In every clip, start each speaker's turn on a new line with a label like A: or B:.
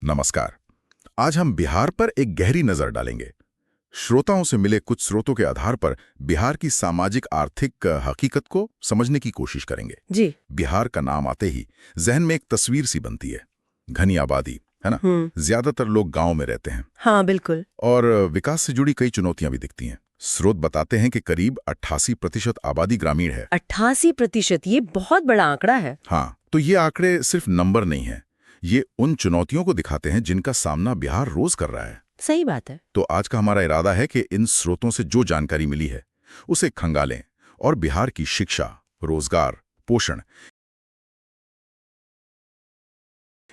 A: नमस्कार। आज हम बिहार पर एक गहरी नजर डालेंगे। श्रोताओं से मिले कुछ स्रोतों के आधार पर बिहार की सामाजिक आर्थिक हकीकत को समझने की कोशिश करेंगे।
B: जी।
A: बिहार का नाम आते ही जहन में एक तस्वीर सी बनती है, घनी आबादी, है ना? ज्यादातर लोग गांव में रहते हैं।
B: हाँ बिल्कुल।
A: और विकास से जुड़ी कई चुनौतियां भी दिखती हैं। स्रोत बताते हैं कि करीब 88% आबादी ग्रामीण है।
B: 88%, ये बहुत बड़ा आंकड़ा है।
A: हाँ, तो ये आंकड़े सिर्फ नंबर नहीं है, ये उन चुनौतियों को दिखाते हैं जिनका सामना बिहार रोज कर रहा है।
B: सही बात है।
A: तो आज का हमारा इरादा है कि इन स्रोतों से जो जानकारी मिली है उसे खंगालें और बिहार की शिक्षा, रोजगार, पोषण,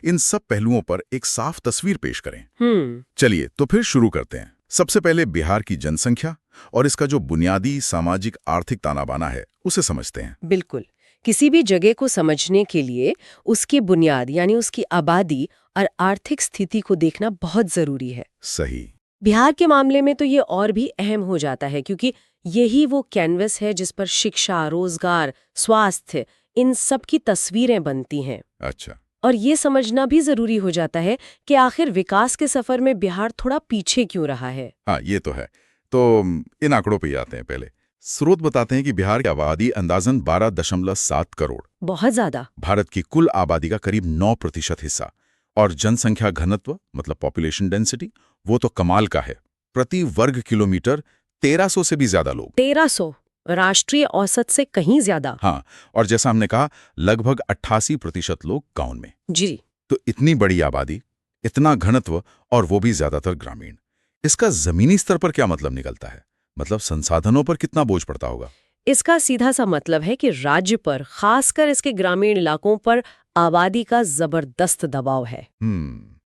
A: इन सब पहलुओं पर एक साफ तस्वीर पेश करें। चलिए तो फिर शुरू करते हैं। सबसे पहले बिहार की जनसंख्या और इसका जो बुनियादी सामाजिक आर्थिक तानाबाना है उसे समझते हैं।
B: बिल्कुल। किसी भी जगह को समझने के लिए उसकी बुनियाद यानी उसकी आबादी और आर्थिक स्थिति को देखना बहुत जरूरी है।
A: सही।
B: बिहार के मामले में तो ये और भी अहम हो जाता है, क्योंकि यही वो कैनवस है जिस पर शिक्षा, रोजगार, स्वास्थ्य, इन सब की तस्वीरें बनती हैं।
A: अच्छा।
B: और ये समझना भी जरूरी हो जाता है कि आखिर विकास के सफर में बिहार थोड़ा पीछे क्यों रहा है।
A: हाँ, ये तो है। तो इन आंकड़ों पे ही आते हैं। पहले स्रोत बताते हैं कि बिहार की आबादी अंदाजन 12.7 करोड़,
B: बहुत ज्यादा।
A: भारत की कुल आबादी का करीब 9% हिस्सा। और जनसंख्या घनत्व मतलब पॉपुलेशन डेंसिटी, वो तो कमाल का है। प्रति वर्ग किलोमीटर 1300 से भी ज्यादा लोग।
B: 1300, राष्ट्रीय औसत से कहीं ज्यादा।
A: हाँ, और जैसा हमने कहा, लगभग 88% लोग गांव में।
B: जी।
A: तो इतनी बड़ी आबादी, इतना घनत्व, और वो भी ज्यादातर ग्रामीण। इसका जमीनी स्तर पर क्या मतलब निकलता है? मतलब संसाधनों पर कितना बोझ पड़ता होगा?
B: इसका सीधा सा मतलब है कि राज्य पर, खासकर इसके ग्रामीण इलाकों पर, आबादी का जबरदस्त दबाव है।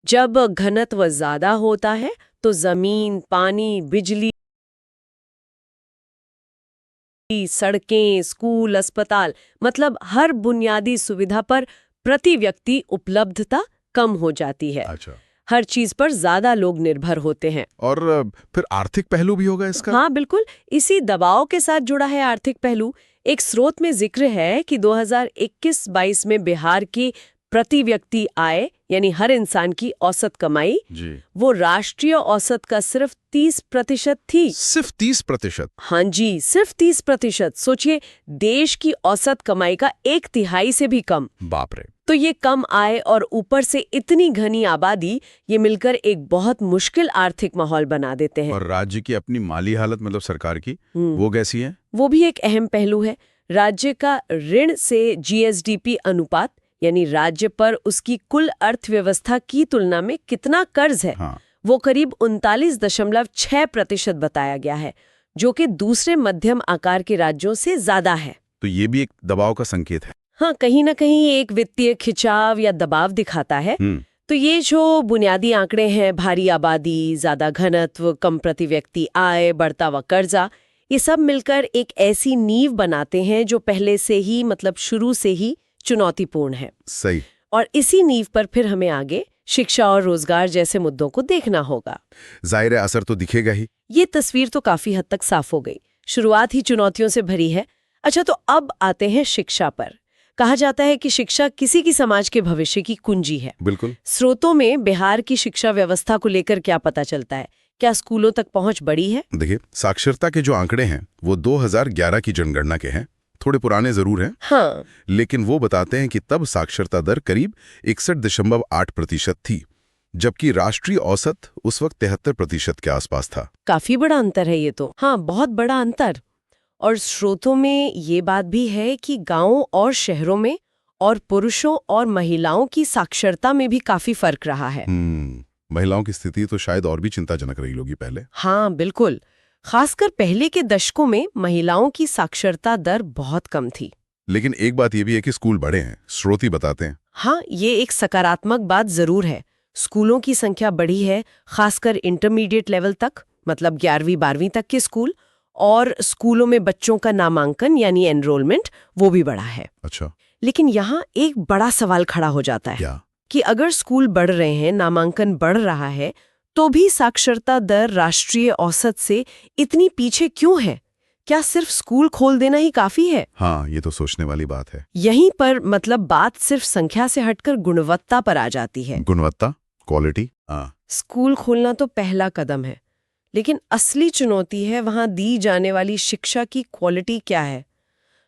B: जब घनत्व ज्यादा होता है तो जमीन, पानी, बिजली, सड़कें, स्कूल, अस्पताल, मतलब हर बुनियादी सुविधा पर प्रति व्यक्ति उपलब्धता कम हो जाती है।
A: अच्छा।
B: हर चीज पर ज्यादा लोग निर्भर होते हैं।
A: और फिर आर्थिक पहलू भी होगा इसका?
B: हाँ बिल्कुल, इसी दबाव के साथ जुड़ा है आर्थिक पहलू। एक स्रोत में जिक्र है कि 2021-22 में बिहार की प्रति व्यक्ति आय यानी हर इंसान की औसत कमाई
A: जी।
B: वो राष्ट्रीय औसत का सिर्फ 30% थी।
A: सिर्फ 30%?
B: हाँ जी, सिर्फ 30%। सोचिए, देश की औसत कमाई का 1/3 से भी कम।
A: बाप रे।
B: तो ये कम आय और ऊपर से इतनी घनी आबादी, ये मिलकर एक बहुत मुश्किल आर्थिक माहौल बना देते हैं।
A: और राज्य की अपनी माली हालत, मतलब सरकार की, वो कैसी है?
B: वो भी एक अहम पहलू है। राज्य का ऋण से जीएसडीपी अनुपात, यानी राज्य पर उसकी कुल अर्थव्यवस्था की तुलना में कितना कर्ज है,
A: हाँ।
B: वो करीब 39.6% बताया गया है, जो कि दूसरे मध्यम आकार के राज्यों से ज्यादा है।
A: तो ये भी एक दबाव का संकेत है।
B: हाँ, कहीं ना कहीं एक वित्तीय खिंचाव या दबाव दिखाता है। तो ये जो बुनियादी आंकड़े हैं, भारी आबादी, ज्यादा घनत्व, कम प्रति व्यक्ति आय, बढ़ता हुआ कर्जा, ये सब मिलकर एक ऐसी नींव बनाते हैं जो पहले से ही, मतलब शुरू से ही चुनौतीपूर्ण है।
A: सही।
B: और इसी नींव पर फिर हमें आगे शिक्षा और रोजगार जैसे मुद्दों को देखना होगा।
A: जाहिर है असर तो दिखेगा ही।
B: ये तस्वीर तो काफी हद तक साफ हो गई। शुरुआत ही चुनौतियों से भरी है। अच्छा, तो अब आते हैं शिक्षा पर। कहा जाता है कि शिक्षा किसी की समाज के भविष्य की कुंजी है।
A: बिल्कुल।
B: स्रोतों में बिहार की शिक्षा व्यवस्था को लेकर क्या पता चलता है? क्या स्कूलों तक पहुंच बढ़ी है?
A: देखिए, साक्षरता के जो आंकड़े हैं वो 2011 की जनगणना के हैं। थोड़े पुराने जरूर हैं।
B: हाँ।
A: लेकिन वो बताते हैं कि तब साक्षरता दर करीब 61.8% थी, जबकि राष्ट्रीय औसत उस वक्त 73% के आसपास था।
B: काफी बड़ा अंतर है ये तो। हाँ, बहुत बड़ा अंतर। और स्रोतों में ये बात भी है कि गांवों और शहरों में और पुरुषों और महिलाओं की साक्षरता में भी काफी फर्क रहा है।
A: महिलाओं की स्थिति तो शायद और भी चिंताजनक रही होगी पहले।
B: हाँ बिल्कुल, खासकर पहले के दशकों में महिलाओं की साक्षरता दर बहुत कम थी।
A: लेकिन एक बात ये भी है कि स्कूल बड़े हैं, स्रोत बताते हैं।
B: हाँ, ये एक सकारात्मक बात जरूर है। स्कूलों की संख्या बढ़ी है, खासकर इंटरमीडिएट लेवल तक, मतलब 11वीं-12वीं तक के स्कूल। और स्कूलों में बच्चों का नामांकन यानी एनरोलमेंट, वो भी बढ़ा है।
A: अच्छा।
B: लेकिन यहाँ एक बड़ा सवाल खड़ा हो जाता है।
A: क्या?
B: कि अगर स्कूल बढ़ रहे हैं, नामांकन बढ़ रहा है, तो भी साक्षरता दर राष्ट्रीय औसत से इतनी पीछे क्यों है? क्या सिर्फ स्कूल खोल देना ही काफी है?
A: हाँ, ये तो सोचने वाली बात है।
B: यहीं पर मतलब बात सिर्फ संख्या से हटकर गुणवत्ता पर आ जाती है।
A: गुणवत्ता? क्वालिटी?
B: स्कूल खोलना तो पहला कदम है, लेकिन असली चुनौती है वहां दी जाने वाली शिक्षा की क्वालिटी क्या है।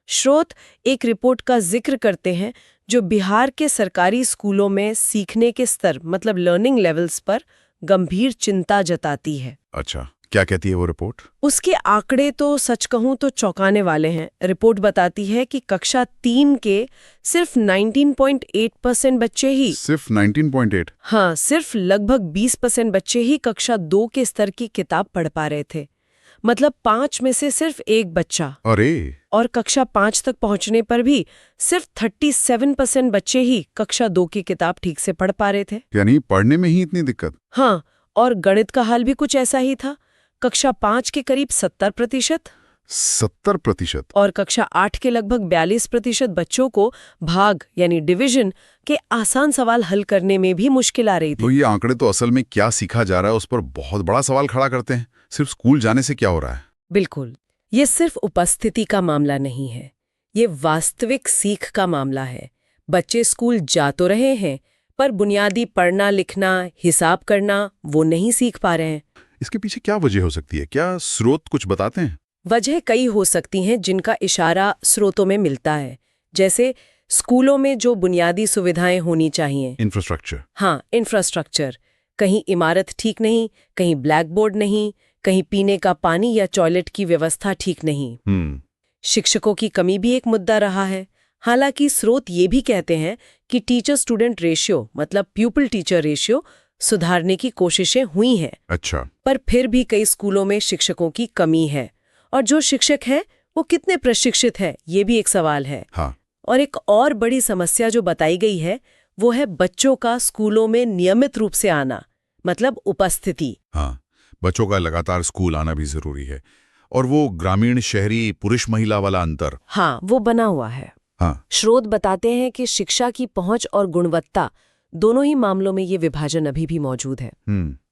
B: स्रोत एक रिपोर्ट का जिक्र करते हैं जो बिहार के सरकारी स्कूलों में सीखने के स्तर मतलब लर्निंग लेवल्स पर गंभीर चिंता जताती है।
A: अच्छा, क्या कहती है वो रिपोर्ट?
B: उसके आंकड़े तो सच कहूं तो चौंकाने वाले हैं। रिपोर्ट बताती है कि कक्षा 3 के सिर्फ 19.8% बच्चे ही
A: सिर्फ 19.8?
B: हाँ, सिर्फ लगभग 20% बच्चे ही कक्षा 2 के स्तर की किताब पढ़ पा रहे थे। मतलब 5 में से सिर्फ एक बच्चा।
A: अरे!
B: और कक्षा 5 तक पहुंचने पर भी सिर्फ 37% बच्चे ही कक्षा 2 की किताब ठीक से पढ़ पा रहे थे।
A: यानी पढ़ने में ही इतनी दिक्कत?
B: हाँ, और गणित का हाल भी कुछ ऐसा ही था। कक्षा 5 के करीब 70%,
A: 70%?
B: और कक्षा 8 के लगभग 42% बच्चों को भाग यानी डिवीजन के आसान सवाल हल करने में भी मुश्किल आ रही
A: तो
B: थी।
A: ये आंकड़े तो असल में क्या सीखा जा रहा है उस पर बहुत बड़ा सवाल खड़ा करते हैं। सिर्फ स्कूल जाने से क्या हो रहा है?
B: बिल्कुल, ये सिर्फ उपस्थिति का मामला नहीं है, ये वास्तविक सीख का मामला है। बच्चे स्कूल जा तो रहे हैं, पर बुनियादी पढ़ना लिखना हिसाब करना वो नहीं सीख पा रहे हैं।
A: इसके पीछे क्या वजह हो सकती है? क्या स्रोत कुछ बताते हैं?
B: वजह कई हो सकती हैं जिनका इशारा स्रोतों में मिलता है, जैसे स्कूलों में जो बुनियादी सुविधाएं होनी चाहिए।
A: इंफ्रास्ट्रक्चर?
B: हाँ, इंफ्रास्ट्रक्चर। कहीं इमारत ठीक नहीं, कहीं ब्लैक बोर्ड नहीं, कहीं पीने का पानी या टॉयलेट की व्यवस्था ठीक नहीं। शिक्षकों की कमी भी एक मुद्दा रहा है। हालांकि स्रोत ये भी कहते हैं कि टीचर स्टूडेंट रेशियो मतलब प्यूपिल टीचर रेशियो सुधारने की कोशिशें हुई हैं।
A: अच्छा।
B: पर फिर भी कई स्कूलों में शिक्षकों की कमी है, और जो शिक्षक हैं वो कितने प्रशिक्षित हैं ये भी एक सवाल है।
A: हाँ।
B: और एक और बड़ी समस्या जो बताई गई है वो है बच्चों का स्कूलों में नियमित रूप से आना, मतलब उपस्थिति।
A: हाँ, बच्चों का लगातार स्कूल आना भी जरूरी है। और वो ग्रामीण शहरी पुरुष महिला वाला अंतर,
B: हाँ, वो बना हुआ है।
A: हाँ।
B: स्रोत बताते हैं कि शिक्षा की पहुंच और गुणवत्ता दोनों ही मामलों में ये विभाजन अभी भी मौजूद है।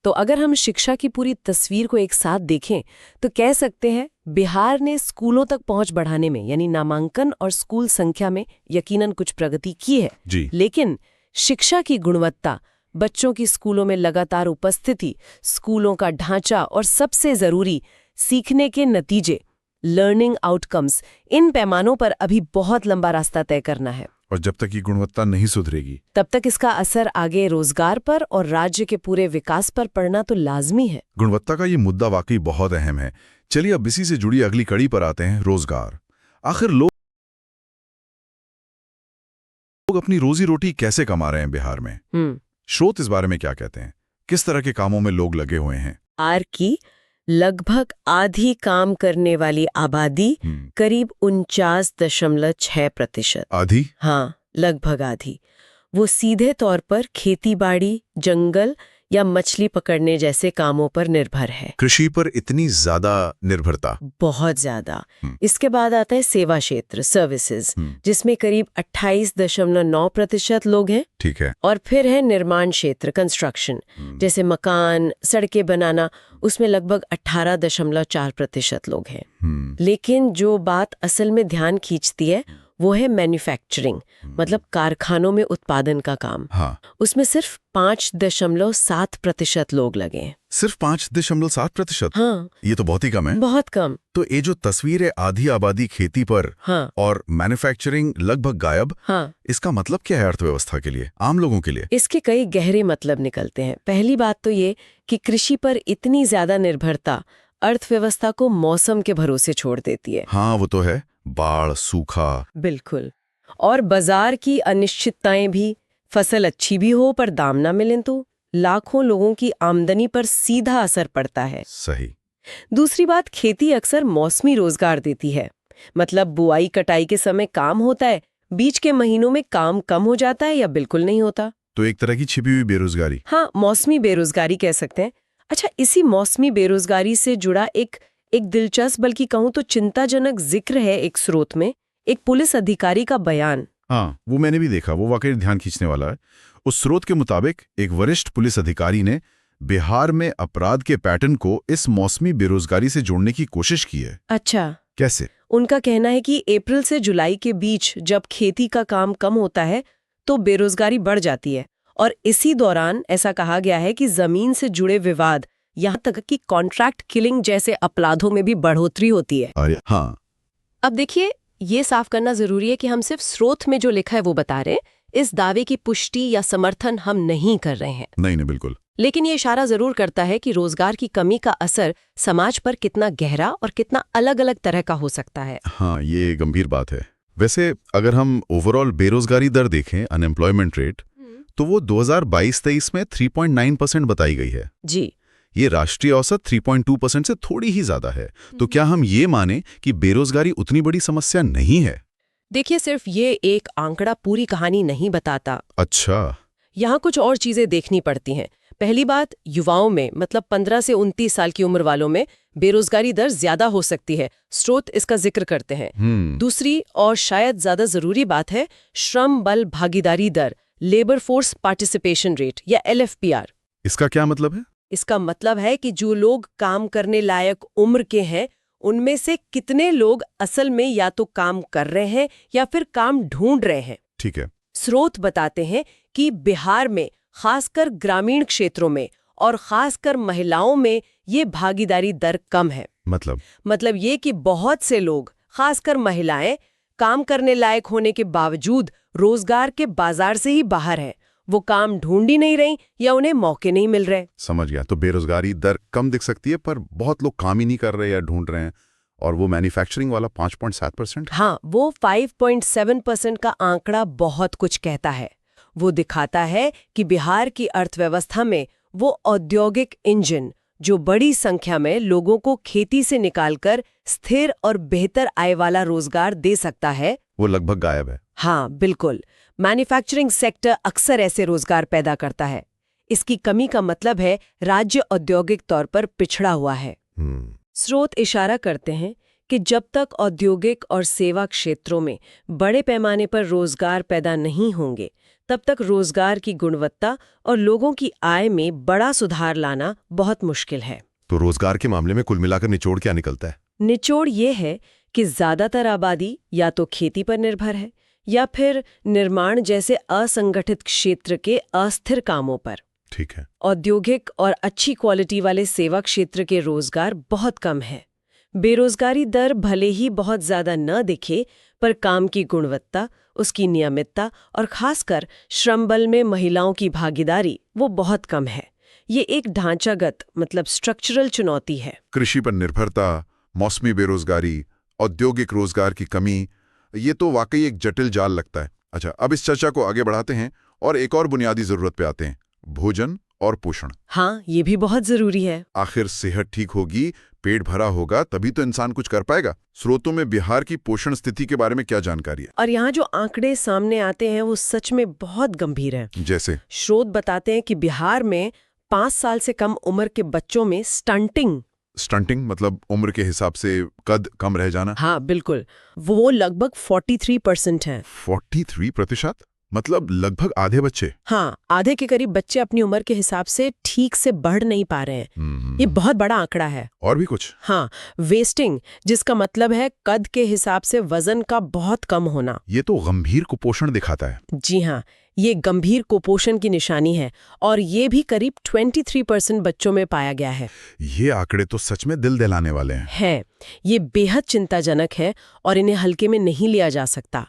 B: तो अगर हम शिक्षा की पूरी तस्वीर को एक साथ देखें तो कह सकते हैं बिहार ने स्कूलों तक पहुंच बढ़ाने में यानी नामांकन और स्कूल संख्या में यकीनन कुछ प्रगति की है
A: जी।
B: लेकिन शिक्षा की गुणवत्ता, बच्चों की स्कूलों में लगातार उपस्थिति, स्कूलों का ढांचा और सबसे जरूरी सीखने के नतीजे, लर्निंग आउटकम्स, इन पैमानों पर अभी बहुत लंबा रास्ता तय करना है।
A: और जब तक ये गुणवत्ता नहीं सुधरेगी
B: तब तक इसका असर आगे रोजगार पर और राज्य के पूरे विकास पर पड़ना तो लाजमी है।
A: गुणवत्ता का ये मुद्दा वाकई बहुत अहम है। चलिए अब इसी से जुड़ी अगली कड़ी पर आते हैं, रोजगार। आखिर लोग अपनी रोजी रोटी कैसे कमा रहे हैं बिहार में? स्रोत इस बारे में क्या कहते हैं? किस तरह के कामों में लोग लगे हुए हैं?
B: बिहार की लगभग आधी काम करने वाली आबादी, करीब 49.6%।
A: आधी?
B: हाँ, लगभग आधी। वो सीधे तौर पर खेतीबाड़ी, जंगल या मछली पकड़ने जैसे कामों पर निर्भर है।
A: कृषि पर इतनी ज्यादा निर्भरता?
B: बहुत ज्यादा। इसके बाद आता है सेवा क्षेत्र, सर्विसेज, जिसमें करीब 28.9% लोग हैं।
A: ठीक है।
B: और फिर है निर्माण क्षेत्र, कंस्ट्रक्शन, जैसे मकान, सड़कें बनाना, उसमें लगभग 18.4% लोग हैं। लेकिन जो बात असल में ध्यान खींचती है वो है मैन्युफैक्चरिंग, मतलब कारखानों में उत्पादन का काम।
A: हाँ।
B: उसमें सिर्फ 5.7% लोग लगे हैं।
A: सिर्फ 5.7%?
B: हाँ,
A: ये तो बहुत ही कम है।
B: बहुत कम।
A: तो ये जो तस्वीर है आधी आबादी खेती पर,
B: हाँ,
A: और मैन्युफैक्चरिंग लगभग गायब,
B: हाँ,
A: इसका मतलब क्या है अर्थव्यवस्था के लिए, आम लोगों के लिए?
B: इसके कई गहरे मतलब निकलते हैं। पहली बात तो ये कि कृषि पर इतनी ज्यादा निर्भरता अर्थव्यवस्था को मौसम के भरोसे छोड़ देती है।
A: हाँ, वो तो है। बाढ़, सूखा।
B: बिल्कुल। और बाजार की अनिश्चितताएं भी, फसल अच्छी भी हो पर दाम ना मिलें तो लाखों लोगों की आमदनी पर सीधा असर पड़ता है।
A: सही।
B: दूसरी बात, खेती अक्सर मौसमी रोजगार देती है। मतलब बुआई कटाई के समय काम होता है, बीच के महीनों में काम कम हो जाता है या बिल्कुल नहीं होता।
A: तो एक तरह की छिपी हुई बेरोजगारी।
B: हाँ, मौसमी बेरोजगारी कह सकते हैं। अच्छा, इसी मौसमी बेरोजगारी से जुड़ा एक दिलचस्प बल्कि कहूं तो चिंताजनक जिक्र है एक स्रोत में, एक पुलिस अधिकारी का बयान।
A: हाँ, वो मैंने भी देखा, वो वाकई ध्यान खींचने वाला है। उस स्रोत के मुताबिक एक वरिष्ठ पुलिस अधिकारी ने बिहार में अपराध के पैटर्न को इस मौसमी बेरोजगारी से जोड़ने की कोशिश की है।
B: अच्छा,
A: कैसे?
B: उनका कहना है कि अप्रैल से जुलाई के बीच जब खेती का काम कम होता है तो बेरोजगारी बढ़ जाती है, और इसी दौरान ऐसा कहा गया है कि जमीन से जुड़े विवाद, यहाँ तक कि कॉन्ट्रैक्ट किलिंग जैसे अपराधों में भी बढ़ोतरी होती है।
A: अरे हाँ,
B: अब देखिए, ये साफ करना जरूरी है कि हम सिर्फ स्रोत में जो लिखा है वो बता रहे हैं। इस दावे की पुष्टि या समर्थन हम नहीं कर रहे हैं।
A: नहीं नहीं, बिल्कुल।
B: लेकिन ये इशारा जरूर करता है कि रोजगार की कमी का असर समाज पर कितना गहरा और कितना अलग अलग तरह का हो सकता है।
A: हाँ, ये गंभीर बात है। वैसे अगर हम ओवरऑल बेरोजगारी दर देखें, अनएम्प्लॉयमेंट रेट, तो वो 2022-23 में 3.9% बताई गई है।
B: जी,
A: ये राष्ट्रीय औसत 3.2% से थोड़ी ही ज्यादा है। तो क्या हम ये माने कि बेरोजगारी उतनी बड़ी समस्या नहीं है?
B: देखिए, सिर्फ ये एक आंकड़ा पूरी कहानी नहीं बताता।
A: अच्छा।
B: यहाँ कुछ और चीजें देखनी पड़ती हैं। पहली बात, युवाओं में, मतलब 15 से 29 साल की उम्र वालों में बेरोजगारी दर ज्यादा हो सकती है। स्रोत इसका जिक्र करते हैं। दूसरी और शायद ज्यादा जरूरी बात है श्रम बल भागीदारी दर, लेबर फोर्स पार्टिसिपेशन रेट या LFPR।
A: इसका क्या मतलब है?
B: इसका मतलब है कि जो लोग काम करने लायक उम्र के हैं, उनमें से कितने लोग असल में या तो काम कर रहे हैं या फिर काम ढूंढ रहे हैं।
A: ठीक है।
B: स्रोत बताते हैं कि बिहार में, खासकर ग्रामीण क्षेत्रों में और खासकर महिलाओं में, ये भागीदारी दर कम है। मतलब ये कि बहुत से लोग, खासकर महिलाएं, काम करने लायक होने के बावजूद रोजगार के बाजार से ही बाहर हैं। वो काम ढूंढ ही नहीं रही या उन्हें मौके नहीं मिल रहे।
A: समझ गया। तो बेरोजगारी दर कम दिख सकती है, पर बहुत लोग काम ही नहीं कर रहे या ढूंढ रहे हैं। और वो मैन्युफैक्चरिंग वाला 5.7%?
B: हाँ, वो 5.7% का आंकड़ा बहुत कुछ कहता है। वो दिखाता है कि बिहार की अर्थव्यवस्था में वो औद्योगिक इंजन, जो बड़ी संख्या में लोगों को खेती से निकालकर स्थिर और बेहतर आय वाला रोजगार दे सकता है,
A: वो लगभग गायब है।
B: हाँ, बिल्कुल। मैन्युफैक्चरिंग सेक्टर अक्सर ऐसे रोजगार पैदा करता है। इसकी कमी का मतलब है राज्य औद्योगिक तौर पर पिछड़ा हुआ है। स्रोत इशारा करते हैं कि जब तक औद्योगिक और सेवा क्षेत्रों में बड़े पैमाने पर रोजगार पैदा नहीं होंगे, तब तक रोजगार की गुणवत्ता और लोगों की आय में बड़ा सुधार लाना बहुत मुश्किल है।
A: तो रोजगार के मामले में कुल मिलाकर निचोड़ क्या निकलता है?
B: निचोड़ ये है कि ज्यादातर आबादी या तो खेती पर निर्भर है या फिर निर्माण जैसे असंगठित क्षेत्र के अस्थिर कामों पर।
A: ठीक है।
B: औद्योगिक और अच्छी क्वालिटी वाले सेवा क्षेत्र के रोजगार बहुत कम है। बेरोजगारी दर भले ही बहुत ज्यादा न दिखे, पर काम की गुणवत्ता, उसकी नियमितता और खासकर श्रम बल में महिलाओं की भागीदारी वो बहुत कम है। ये एक ढांचागत, मतलब स्ट्रक्चरल चुनौती है।
A: कृषि पर निर्भरता, मौसमी बेरोजगारी, औद्योगिक रोजगार की कमी, ये तो वाकई एक जटिल जाल लगता है। अच्छा, अब इस चर्चा को आगे बढ़ाते हैं और एक और बुनियादी जरूरत पे आते हैं, भोजन और पोषण।
B: हाँ, ये भी बहुत जरूरी है।
A: आखिर सेहत ठीक होगी, पेट भरा होगा, तभी तो इंसान कुछ कर पाएगा। स्रोतों में बिहार की पोषण स्थिति के बारे में क्या जानकारी है?
B: और यहाँ जो आंकड़े सामने आते हैं वो सच में बहुत गंभीर हैं।
A: जैसे?
B: स्रोत बताते हैं कि बिहार में 5 साल से कम उम्र के बच्चों में
A: स्टंटिंग मतलब उम्र के हिसाब से कद कम रह जाना?
B: हाँ, बिल्कुल। वो लगभग 43% हैं।
A: 43%? मतलब लगभग आधे बच्चे?
B: हाँ, आधे के करीब बच्चे अपनी उम्र के हिसाब से ठीक से बढ़ नहीं पा रहे हैं। ये बहुत बड़ा आंकड़ा है।
A: और भी कुछ?
B: हाँ, वेस्टिंग, जिसका मतलब है कद के हिसाब से वजन का बहुत कम होना।
A: ये तो गंभीर कुपोषण दिखाता है।
B: जी हाँ, ये गंभीर कुपोषण की निशानी है और ये भी करीब 23% बच्चों में पाया गया है।
A: ये आंकड़े तो सच में दिल दहलाने वाले हैं।
B: ये बेहद चिंताजनक है और इन्हें हल्के में नहीं लिया जा सकता।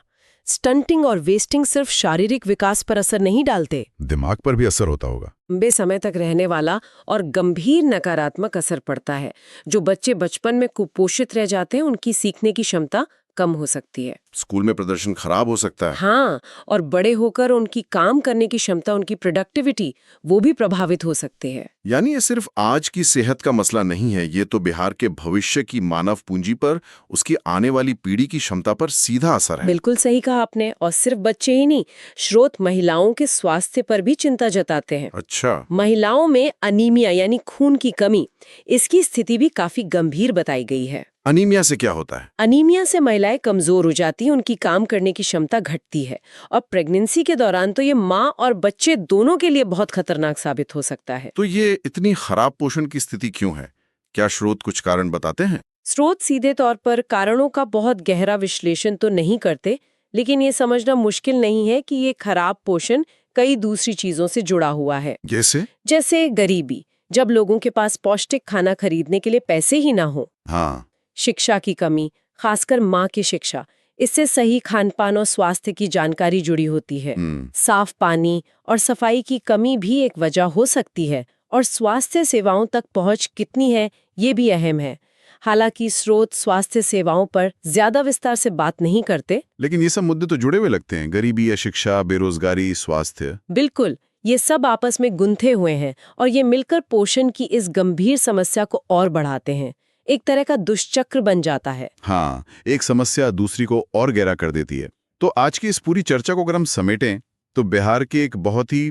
B: स्टंटिंग और वेस्टिंग सिर्फ शारीरिक विकास पर असर नहीं डालते,
A: दिमाग पर भी असर होता होगा।
B: लंबे समय तक रहने वाला और गंभीर नकारात्मक असर पड़ता है। जो बच्चे बचपन में कुपोषित रह जाते हैं, उनकी सीखने की क्षमता कम हो सकती है।
A: स्कूल में प्रदर्शन खराब हो सकता है।
B: हाँ, और बड़े होकर उनकी काम करने की क्षमता, उनकी प्रोडक्टिविटी, वो भी प्रभावित हो सकते हैं।
C: यानी ये सिर्फ आज की सेहत का मसला नहीं है, ये तो बिहार के भविष्य की मानव पूंजी पर, उसकी आने वाली पीढ़ी की क्षमता पर सीधा असर है।
B: बिल्कुल सही कहा आपने। और सिर्फ बच्चे ही नहीं, स्रोत महिलाओं के स्वास्थ्य पर भी चिंता जताते हैं।
C: अच्छा।
B: महिलाओं में अनीमिया यानी खून की कमी, इसकी स्थिति भी काफी गंभीर बताई गई है।
C: अनीमिया से क्या होता है?
B: अनीमिया से महिलाएं कमजोर हो जाती हैं, उनकी काम करने की क्षमता घटती है और प्रेगनेंसी के दौरान तो ये माँ और बच्चे दोनों के लिए बहुत खतरनाक साबित हो सकता है।
C: तो ये इतनी खराब पोषण की स्थिति क्यों है? क्या स्रोत कुछ कारण बताते हैं?
B: स्रोत सीधे तौर पर कारणों का बहुत गहरा विश्लेषण तो नहीं करते, लेकिन ये समझना मुश्किल नहीं है कि ये खराब पोषण कई दूसरी चीजों से जुड़ा हुआ है।
C: जैसे
B: गरीबी, जब लोगों के पास पौष्टिक खाना खरीदने के लिए पैसे ही ना हो।
C: हाँ,
B: शिक्षा की कमी, खासकर माँ की शिक्षा, इससे सही खानपान और स्वास्थ्य की जानकारी जुड़ी होती है। साफ पानी और सफाई की कमी भी एक वजह हो सकती है, और स्वास्थ्य सेवाओं तक पहुंच कितनी है ये भी अहम है। हालांकि स्रोत स्वास्थ्य सेवाओं पर ज्यादा विस्तार से बात नहीं करते,
A: लेकिन ये सब मुद्दे तो जुड़े हुए लगते हैं, गरीबी या शिक्षा, बेरोजगारी, स्वास्थ्य।
B: बिल्कुल, ये सब आपस में गुंथे हुए हैं और ये मिलकर पोषण की इस गंभीर समस्या को और बढ़ाते हैं। एक तरह का दुष्चक्र बन जाता है।
A: हाँ, एक समस्या दूसरी को और गहरा कर देती है। तो आज की इस पूरी चर्चा को अगर हम समेटें तो बिहार की एक बहुत ही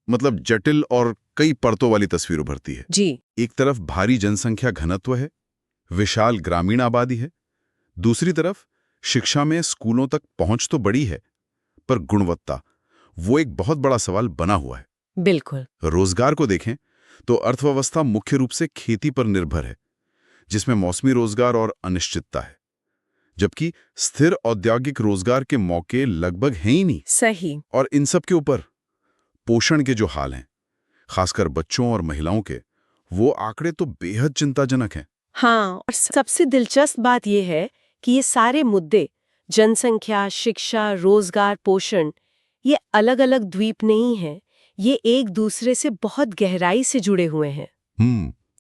A: जटिल और कई परतों वाली तस्वीर उभरती है।
B: जी।
A: एक तरफ भारी जनसंख्या घनत्व है, विशाल ग्रामीण आबादी है। दूसरी तरफ शिक्षा में स्कूलों तक पहुंच तो बड़ी है, पर गुणवत्ता, वो एक बहुत बड़ा सवाल बना हुआ है।
B: बिल्कुल।
A: रोजगार को देखें तो अर्थव्यवस्था मुख्य रूप से खेती पर निर्भर है, जिसमें मौसमी रोजगार और अनिश्चितता है, जबकि स्थिर औद्योगिक रोजगार के मौके लगभग हैं ही नहीं।
B: सही।
A: और इन सब के ऊपर पोषण के जो हाल हैं, खासकर बच्चों और महिलाओं के, वो आंकड़े तो बेहद चिंताजनक हैं।
B: हाँ, और सबसे दिलचस्प बात यह है कि ये सारे मुद्दे, जनसंख्या, शिक्षा, रोजगार, पोषण, ये अलग अलग द्वीप नहीं हैं। ये एक दूसरे से बहुत गहराई से जुड़े हुए हैं।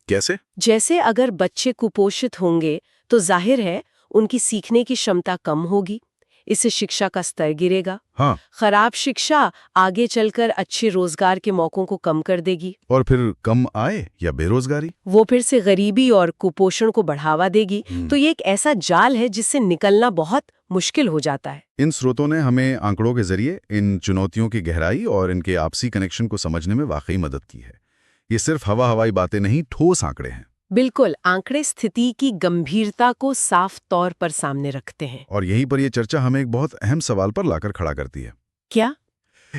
A: कैसे?
B: जैसे अगर बच्चे कुपोषित होंगे तो जाहिर है उनकी सीखने की क्षमता कम होगी, इससे शिक्षा का स्तर गिरेगा।
A: हाँ।
B: खराब शिक्षा आगे चलकर अच्छे रोजगार के मौकों को कम कर देगी,
A: और फिर कम आय या बेरोजगारी,
B: वो फिर से गरीबी और कुपोषण को बढ़ावा देगी। तो ये एक ऐसा जाल है जिससे निकलना बहुत मुश्किल हो जाता है।
A: इन स्रोतों ने हमें आंकड़ों के जरिए इन चुनौतियों की गहराई और इनके आपसी कनेक्शन को समझने में वाकई मदद की है। ये सिर्फ हवाई बातें नहीं, ठोस आंकड़े हैं।
B: बिल्कुल, आंकड़े स्थिति की गंभीरता को साफ तौर पर सामने रखते हैं।
A: और यहीं पर यह चर्चा हमें एक बहुत अहम सवाल पर लाकर खड़ा करती है।
B: क्या?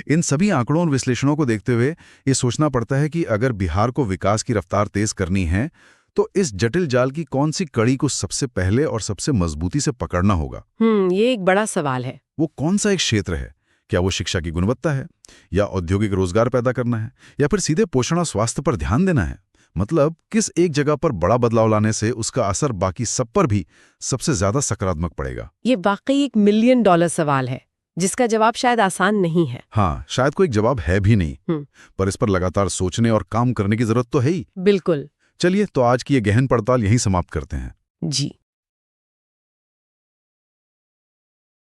A: इन सभी आंकड़ों और विश्लेषणों को देखते हुए ये सोचना पड़ता है कि अगर बिहार को विकास की रफ्तार तेज करनी है तो इस जटिल जाल की कौन सी कड़ी को सबसे पहले और सबसे मजबूती से पकड़ना होगा।
B: ये एक बड़ा सवाल है।
A: वो कौन सा एक क्षेत्र है? क्या वो शिक्षा की गुणवत्ता है, या औद्योगिक रोजगार पैदा करना है, या फिर सीधे पोषण और स्वास्थ्य पर ध्यान देना है? मतलब किस एक जगह पर बड़ा बदलाव लाने से उसका असर बाकी सब पर भी सबसे ज्यादा सकारात्मक पड़ेगा?
B: ये वाकई एक $1 मिलियन सवाल है जिसका जवाब शायद आसान नहीं है।
A: हाँ, शायद कोई जवाब है भी नहीं, पर इस पर लगातार सोचने और काम करने की जरूरत तो है ही।
B: बिल्कुल।
A: चलिए, तो आज की ये गहन पड़ताल यहीं समाप्त करते हैं।
B: जी।